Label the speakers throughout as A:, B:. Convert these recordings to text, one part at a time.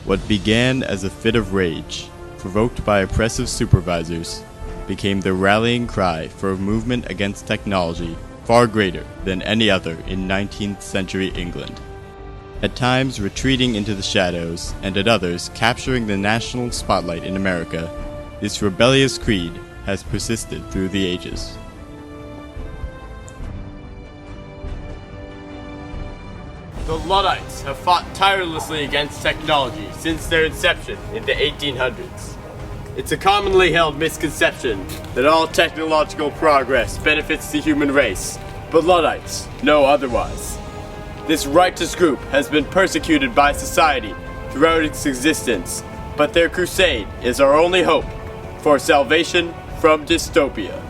A: What began as a fit of rage, provoked by oppressive supervisors, became the rallying cry for a movement against technology far greater than any other in 19th century England. At times retreating into the shadows, and at others capturing the national spotlight in America, this rebellious creed has persisted through the ages.
B: The Luddites have fought tirelessly against technology since their inception in the 1800s. It's a commonly held misconception that all technological progress benefits the human race, but Luddites know otherwise. This righteous group has been persecuted by society throughout its existence, but their crusade is our only hope for salvation from dystopia.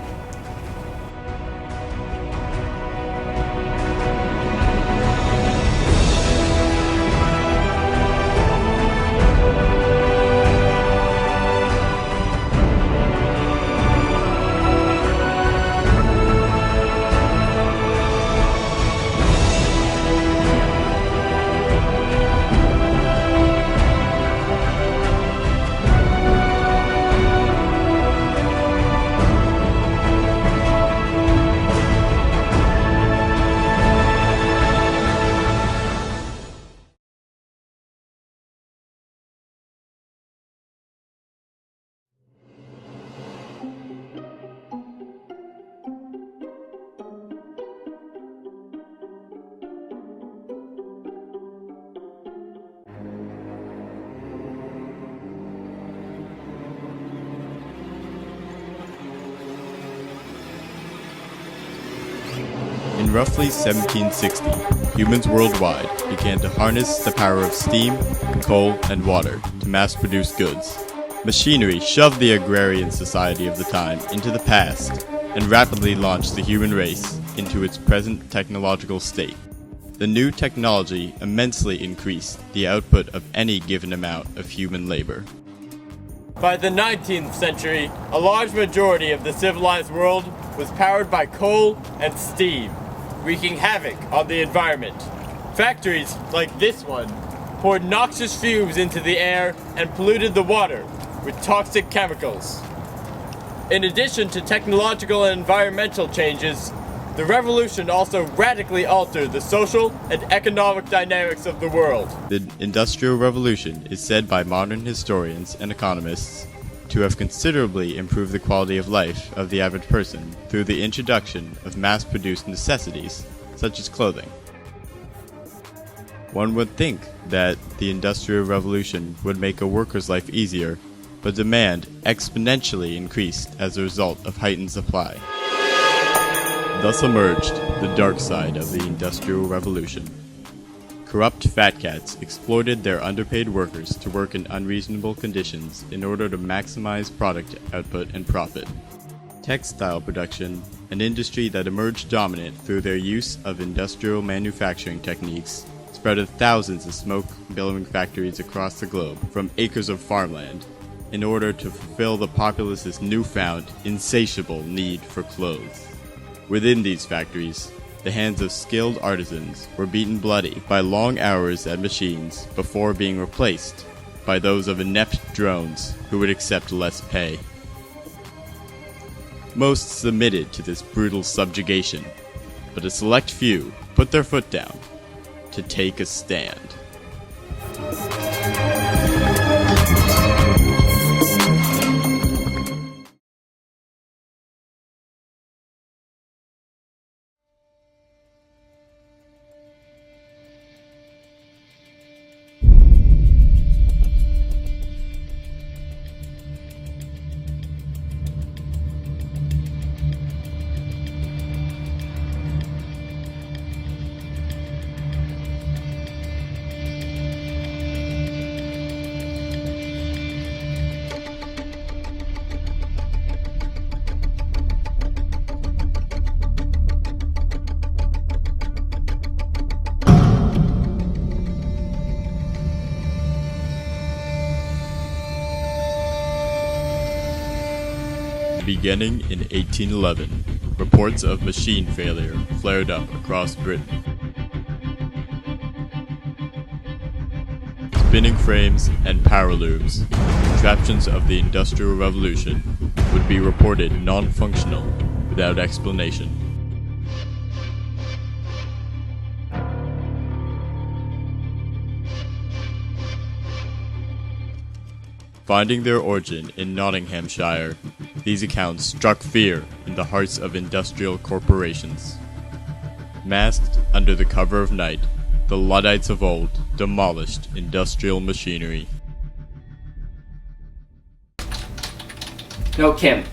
A: In roughly 1760, humans worldwide began to harness the power of steam, coal, and water to mass-produce goods. Machinery shoved the agrarian society of the time into the past and rapidly launched the human race into its present technological state. The new technology immensely increased the output of any given amount of human labor.
B: By the 19th century, a large majority of the civilized world was powered by coal and steam, wreaking havoc on the environment. Factories like this one poured noxious fumes into the air and polluted the water with toxic chemicals. In addition to technological and environmental changes, the revolution also radically altered the social and economic dynamics of the world.
A: The Industrial Revolution is said by modern historians and economists to have considerably improved the quality of life of the average person through the introduction of mass-produced necessities, such as clothing. One would think that the Industrial Revolution would make a worker's life easier, but demand exponentially increased as a result of heightened supply. Thus emerged the dark side of the Industrial Revolution. Corrupt fat cats exploited their underpaid workers to work in unreasonable conditions in order to maximize product output and profit. Textile production, an industry that emerged dominant through their use of industrial manufacturing techniques, sprouted thousands of smoke-billowing factories across the globe from acres of farmland in order to fulfill the populace's newfound, insatiable need for clothes. Within these factories, the hands of skilled artisans were beaten bloody by long hours at machines before being replaced by those of inept drones who would accept less pay. Most submitted to this brutal subjugation, but a select few put their foot down to take a stand. Beginning in 1811, reports of machine failure flared up across Britain. spinning frames, and power looms, contraptions of the Industrial Revolution would be reported non-functional without explanation. Finding their origin in Nottinghamshire, these accounts struck fear in the hearts of industrial corporations. Masked under the cover of night, the Luddites of old demolished industrial machinery.
C: No, Kim.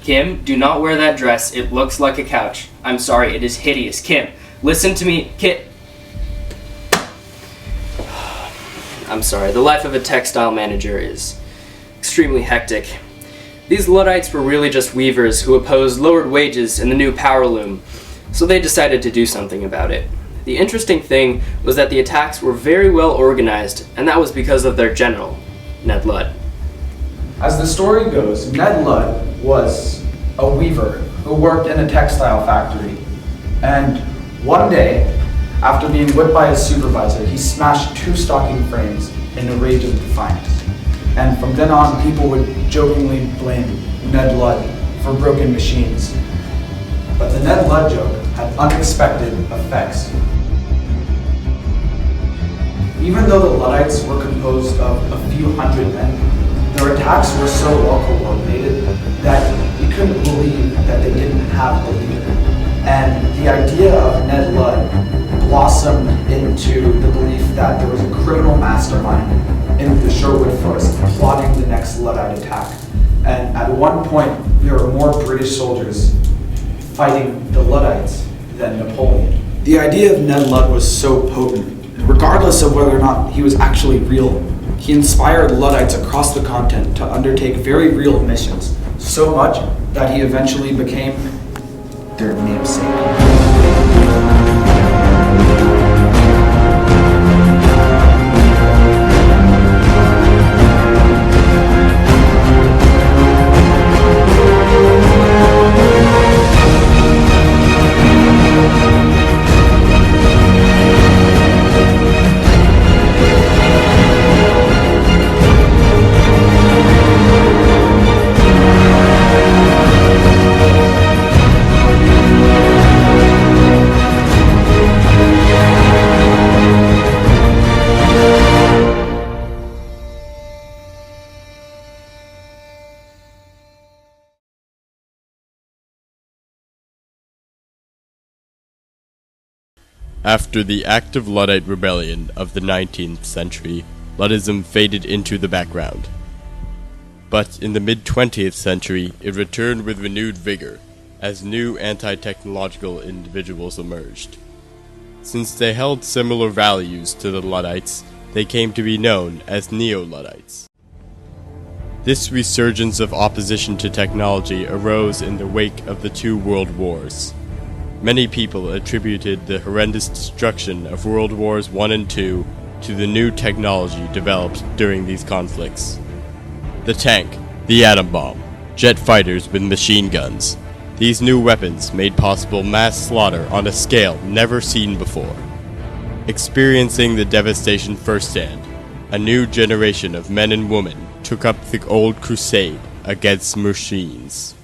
C: Kim, do not wear that dress. It looks like a couch. I'm sorry, it is hideous. Kim, listen to me. I'm sorry, the life of a textile manager is extremely hectic. These Luddites were really just weavers who opposed lowered wages in the new power loom, so they decided to do something about it. The interesting thing was that the attacks were very well organized, and that was because of their general, Ned Ludd.
D: As the story goes, Ned Ludd was a weaver who worked in a textile factory, and one day, after being whipped by his supervisor, he smashed 2 stocking frames in a rage of defiance. And from then on, people would jokingly blame Ned Ludd for broken machines. But the Ned Ludd joke had unexpected effects. Even though the Luddites were composed of a few hundred men, their attacks were so well coordinated that you couldn't believe that they didn't have a leader. And the idea of Ned Ludd blossomed into the belief that there was a criminal mastermind in the Sherwood Forest plotting the next Luddite attack. And at one point, there were more British soldiers fighting the Luddites than Napoleon. The idea of Ned Ludd was so potent, regardless of whether or not he was actually real. He inspired Luddites across the continent to undertake very real missions, so much that he eventually became their namesake.
A: After the active Luddite rebellion of the 19th century, Luddism faded into the background. But in the mid-20th century, it returned with renewed vigor, as new anti-technological individuals emerged. Since they held similar values to the Luddites, they came to be known as Neo-Luddites. This resurgence of opposition to technology arose in the wake of the 2 world wars. Many people attributed the horrendous destruction of World Wars I and II to the new technology developed during these conflicts. The tank, the atom bomb, jet fighters with machine guns. These new weapons made possible mass slaughter on a scale never seen before. Experiencing the devastation firsthand, a new generation of men and women took up the old crusade against machines.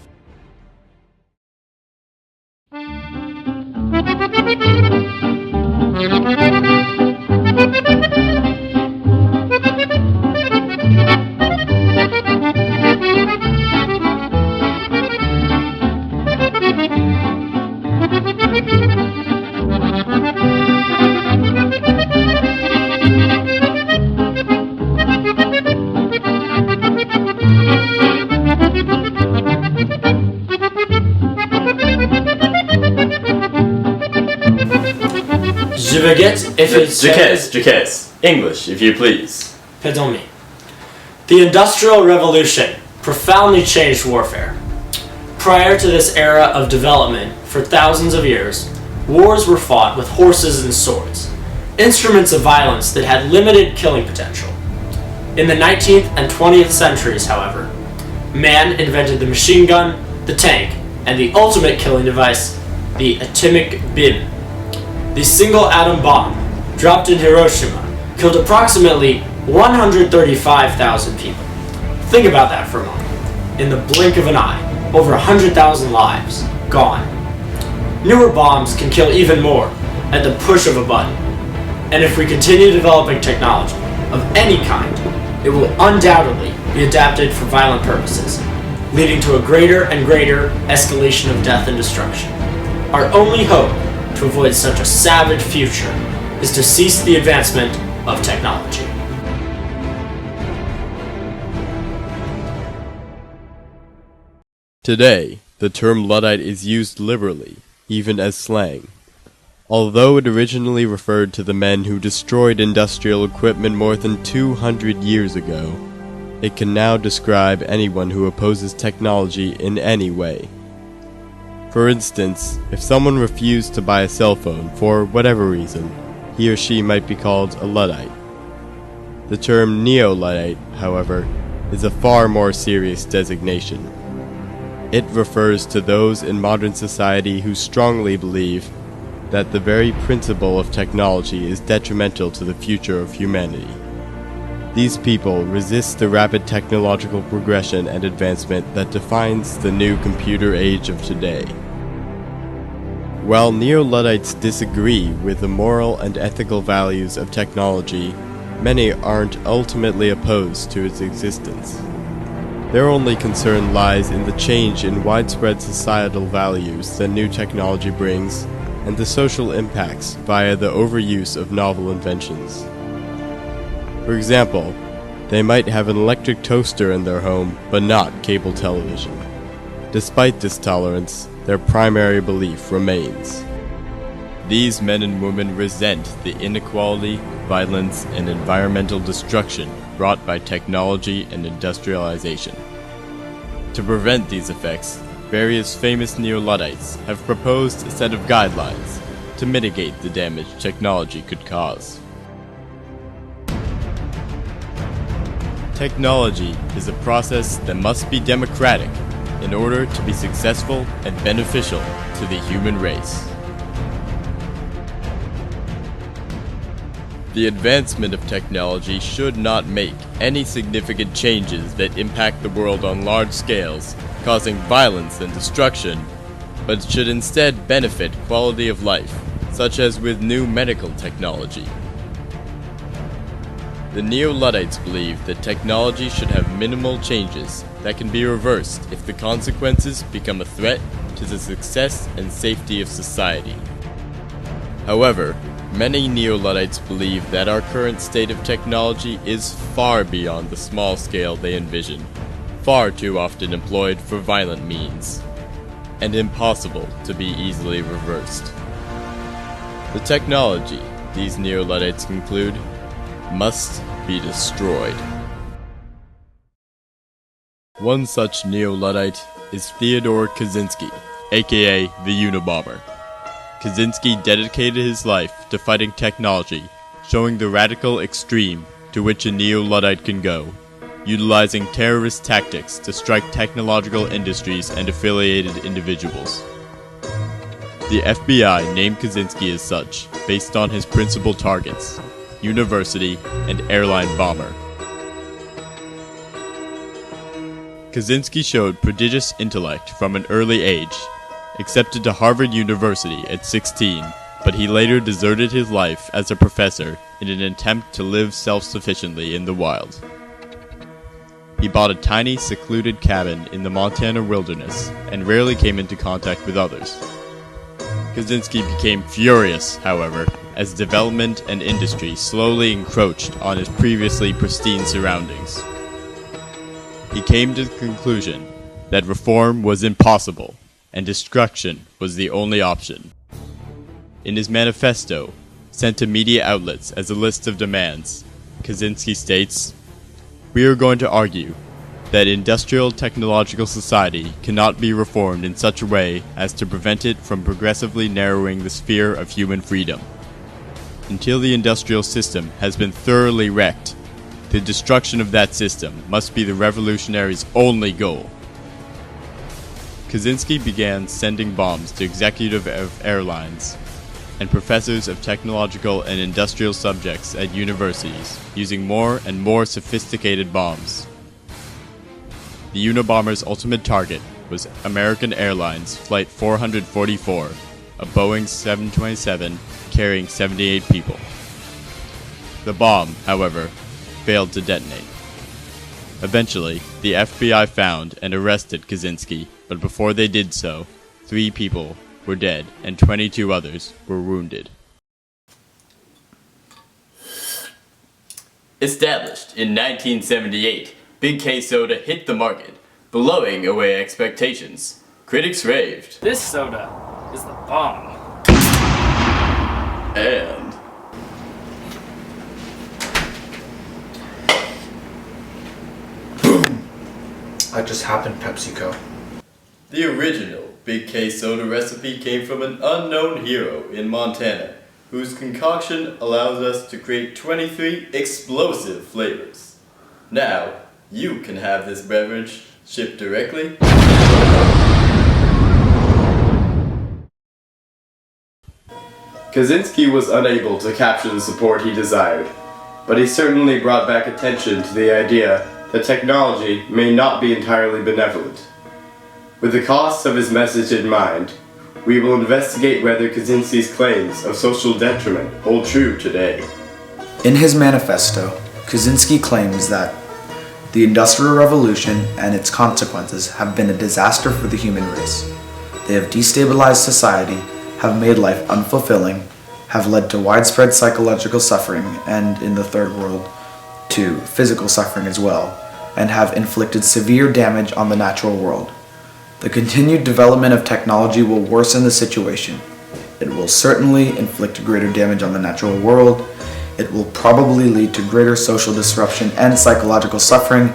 E: Je baguette if it's
B: Jacques, English, if you please.
E: Pardon me. The Industrial Revolution profoundly changed warfare. Prior to this era of development, for thousands of years, wars were fought with horses and swords, instruments of violence that had limited killing potential. In the 19th and 20th centuries, however, man invented the machine gun, the tank, and the ultimate killing device, the atomic bomb. The single atom bomb, dropped in Hiroshima, killed approximately 135,000 people. Think about that for a moment. In the blink of an eye, over 100,000 lives gone. Newer bombs can kill even more at the push of a button. And if we continue developing technology of any kind, it will undoubtedly be adapted for violent purposes, leading to a greater and greater escalation of death and destruction. Our only hope to avoid such a savage future is to cease the advancement of technology.
A: Today, the term Luddite is used liberally, even as slang. Although it originally referred to the men who destroyed industrial equipment more than 200 years ago, it can now describe anyone who opposes technology in any way. For instance, if someone refused to buy a cell phone for whatever reason, he or she might be called a Luddite. The term Neo-Luddite, however, is a far more serious designation. It refers to those in modern society who strongly believe that the very principle of technology is detrimental to the future of humanity. These people resist the rapid technological progression and advancement that defines the new computer age of today. While Neo-Luddites disagree with the moral and ethical values of technology, many aren't ultimately opposed to its existence. Their only concern lies in the change in widespread societal values that new technology brings and the social impacts via the overuse of novel inventions. For example, they might have an electric toaster in their home, but not cable television. Despite this tolerance, their primary belief remains. These men and women resent the inequality, violence, and environmental destruction brought by technology and industrialization. To prevent these effects, various famous Neo-Luddites have proposed a set of guidelines to mitigate the damage technology could cause. Technology is a process that must be democratic in order to be successful and beneficial to the human race. The advancement of technology should not make any significant changes that impact the world on large scales, causing violence and destruction, but should instead benefit quality of life, such as with new medical technology. The Neo-Luddites believe that technology should have minimal changes that can be reversed if the consequences become a threat to the success and safety of society. However, many Neo-Luddites believe that our current state of technology is far beyond the small scale they envision, far too often employed for violent means, and impossible to be easily reversed. The technology, these Neo-Luddites conclude, must be destroyed. One such Neo-Luddite is Theodore Kaczynski, aka the Unabomber. Kaczynski dedicated his life to fighting technology, showing the radical extreme to which a Neo-Luddite can go, utilizing terrorist tactics to strike technological industries and affiliated individuals. The FBI named Kaczynski as such, based on his principal targets: university and airline bomber. Kaczynski showed prodigious intellect from an early age, accepted to Harvard University at 16, but he later deserted his life as a professor in an attempt to live self-sufficiently in the wild. He bought a tiny, secluded cabin in the Montana wilderness and rarely came into contact with others. Kaczynski became furious, however, as development and industry slowly encroached on his previously pristine surroundings. He came to the conclusion that reform was impossible and destruction was the only option. In his manifesto, sent to media outlets as a list of demands, Kaczynski states, "We are going to argue that industrial technological society cannot be reformed in such a way as to prevent it from progressively narrowing the sphere of human freedom. Until the industrial system has been thoroughly wrecked, the destruction of that system must be the revolutionaries' only goal." Kaczynski began sending bombs to executives of airlines, and professors of technological and industrial subjects at universities using more and more sophisticated bombs. The Unabomber's ultimate target was American Airlines Flight 444, a Boeing 727 carrying 78 people. The bomb, however, failed to detonate. Eventually, the FBI found and arrested Kaczynski, but before they did so, 3 people were dead and 22 others were wounded.
B: Established in 1978, Big K Soda hit the market, blowing away expectations. Critics raved.
E: This soda is the bomb.
B: And
D: That just happened, PepsiCo.
B: the original Big K Soda recipe came from an unknown hero in Montana, whose concoction allows us to create 23 explosive flavors. Now, you can have this beverage shipped directly. Kaczynski was unable to capture the support he desired, but he certainly brought back attention to the idea that technology may not be entirely benevolent. With the costs of his message in mind, we will investigate whether Kaczynski's claims of social detriment hold true today.
D: In his manifesto, Kaczynski claims that the Industrial Revolution and its consequences have been a disaster for the human race. They have destabilized society, have made life unfulfilling, have led to widespread psychological suffering, and in the third world, to physical suffering as well, and have inflicted severe damage on the natural world. The continued development of technology will worsen the situation. It will certainly inflict greater damage on the natural world. It will probably lead to greater social disruption and psychological suffering,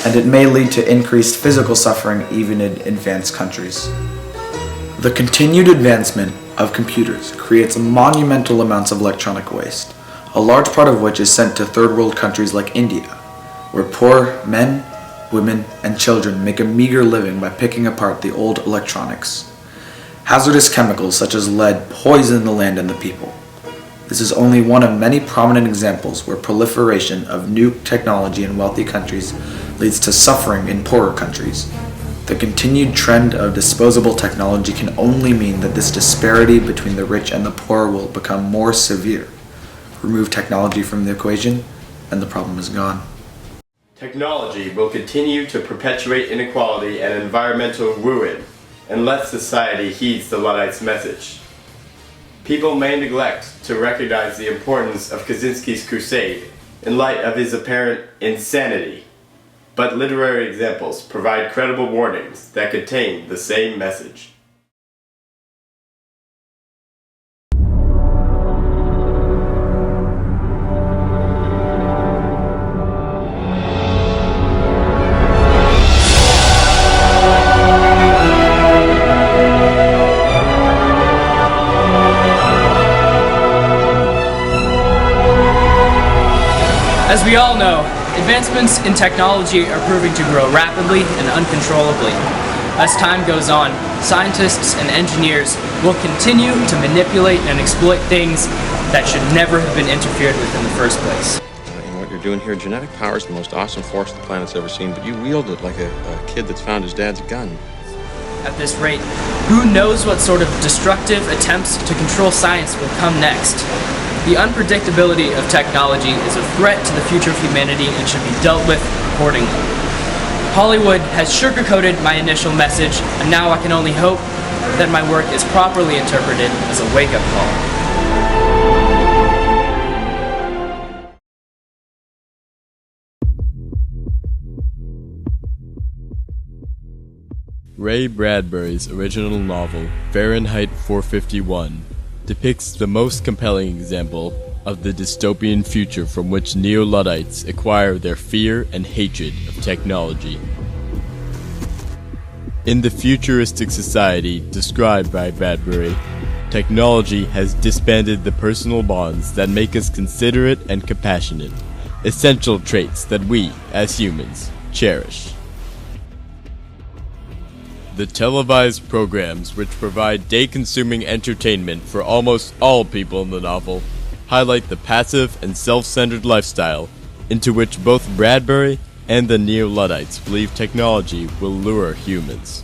D: and it may lead to increased physical suffering even in advanced countries. The continued advancement of computers creates monumental amounts of electronic waste, a large part of which is sent to third world countries like India, where poor men, women, and children make a meager living by picking apart the old electronics. Hazardous chemicals such as lead poison the land and the people. This is only one of many prominent examples where proliferation of new technology in wealthy countries leads to suffering in poorer countries. The continued trend of disposable technology can only mean that this disparity between the rich and the poor will become more severe. Remove technology from the equation, and the problem is gone.
B: Technology will continue to perpetuate inequality and environmental ruin unless society heeds the Luddites' message. People may neglect to recognize the importance of Kaczynski's crusade in light of his apparent insanity, but literary examples provide credible warnings that contain the same message.
C: As we all know, advancements in technology are proving to grow rapidly and uncontrollably. As time goes on, scientists and engineers will continue to manipulate and exploit things that should never have been interfered with in the first place.
F: And what you're doing here, genetic power is the most awesome force the planet's ever seen, but you wield it like a kid that's found his dad's gun.
C: At this rate, who knows what sort of destructive attempts to control science will come next? The unpredictability of technology is a threat to the future of humanity and should be dealt with accordingly. Hollywood has sugarcoated my initial message, and now I can only hope that my work is properly interpreted as a wake-up call.
A: Ray Bradbury's original novel, Fahrenheit 451, depicts the most compelling example of the dystopian future from which Neo-Luddites acquire their fear and hatred of technology. In the futuristic society described by Bradbury, technology has disbanded the personal bonds that make us considerate and compassionate, essential traits that we, as humans, cherish. The televised programs, which provide day-consuming entertainment for almost all people in the novel, highlight the passive and self-centered lifestyle into which both Bradbury and the Neo-Luddites believe technology will lure humans.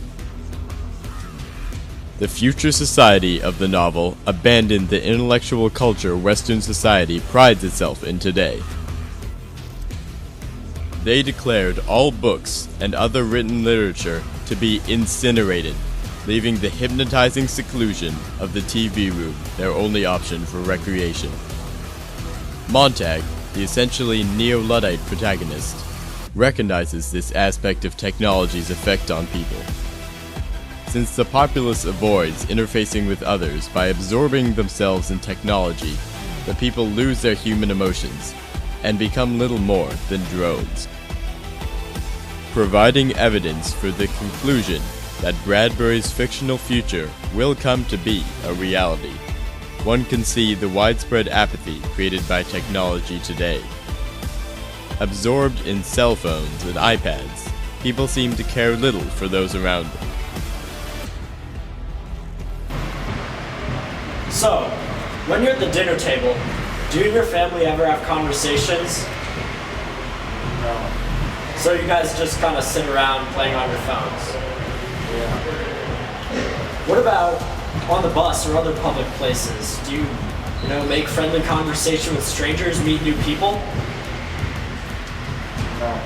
A: The future society of the novel abandoned the intellectual culture Western society prides itself in today. They declared all books and other written literature to be incinerated, leaving the hypnotizing seclusion of the TV room their only option for recreation. Montag, the essentially Neo-Luddite protagonist, recognizes this aspect of technology's effect on people. Since the populace avoids interfacing with others by absorbing themselves in technology, the people lose their human emotions and become little more than drones. Providing evidence for the conclusion that Bradbury's fictional future will come to be a reality, one can see the widespread apathy created by technology today. Absorbed in cell phones and iPads, people seem to care little for those around them.
E: So, when you're at the dinner table, do you and your family ever have conversations? No. So you guys just kind of sit around playing on your phones? Yeah. What about on the bus or other public places? Do you make friendly conversation with strangers, meet new people? No.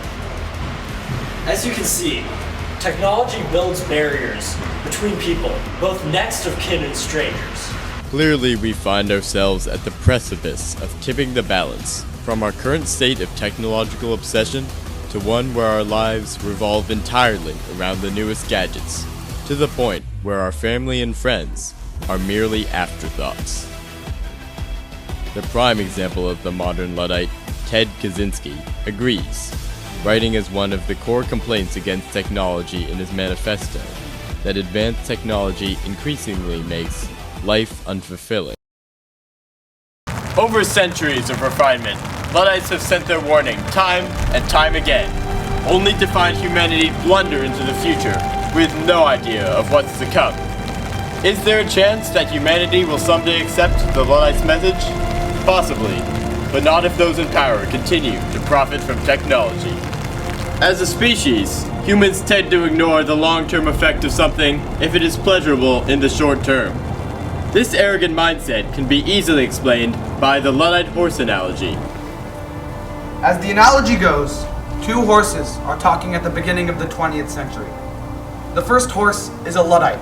E: As you can see, technology builds barriers between people, both next of kin and strangers.
A: Clearly, we find ourselves at the precipice of tipping the balance from our current state of technological obsession to one where our lives revolve entirely around the newest gadgets, to the point where our family and friends are merely afterthoughts. The prime example of the modern Luddite, Ted Kaczynski, agrees, writing as one of the core complaints against technology in his manifesto, that advanced technology increasingly makes life unfulfilling.
B: Over centuries of refinement, Luddites have sent their warning time and time again, only to find humanity blunder into the future with no idea of what's to come. Is there a chance that humanity will someday accept the Luddites' message? Possibly, but not if those in power continue to profit from technology. As a species, humans tend to ignore the long-term effect of something if it is pleasurable in the short term. This arrogant mindset can be easily explained by the Luddite horse analogy.
D: As the analogy goes, two horses are talking at the beginning of the 20th century. The first horse is a Luddite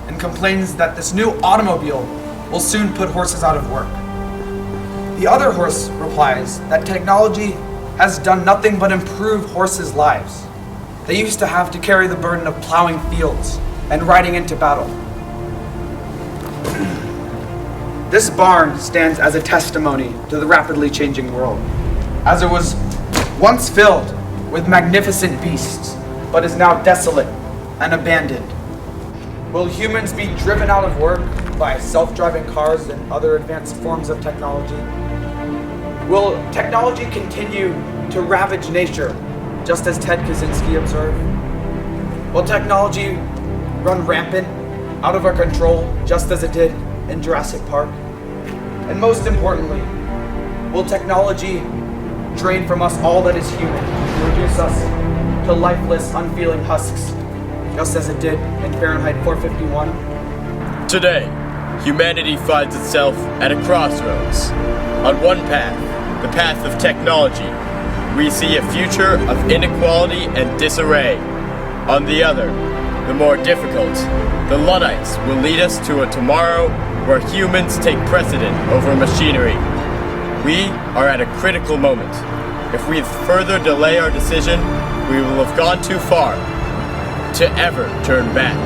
D: and complains that this new automobile will soon put horses out of work. The other horse replies that technology has done nothing but improve horses' lives. They used to have to carry the burden of plowing fields and riding into battle. This barn stands as a testimony to the rapidly changing world, as it was once filled with magnificent beasts, but is now desolate and abandoned. Will humans be driven out of work by self-driving cars and other advanced forms of technology? Will technology continue to ravage nature, just as Ted Kaczynski observed? Will technology run rampant, out of our control, just as it did in Jurassic Park? And most importantly, will technology drain from us all that is human and reduce us to lifeless, unfeeling husks, just as it did in Fahrenheit 451?
B: Today, humanity finds itself at a crossroads. On one path, the path of technology, we see a future of inequality and disarray. On the other, the more difficult, the Luddites will lead us to a tomorrow where humans take precedent over machinery. We are at a critical moment. If we further delay our decision, we will have gone too far to ever turn back.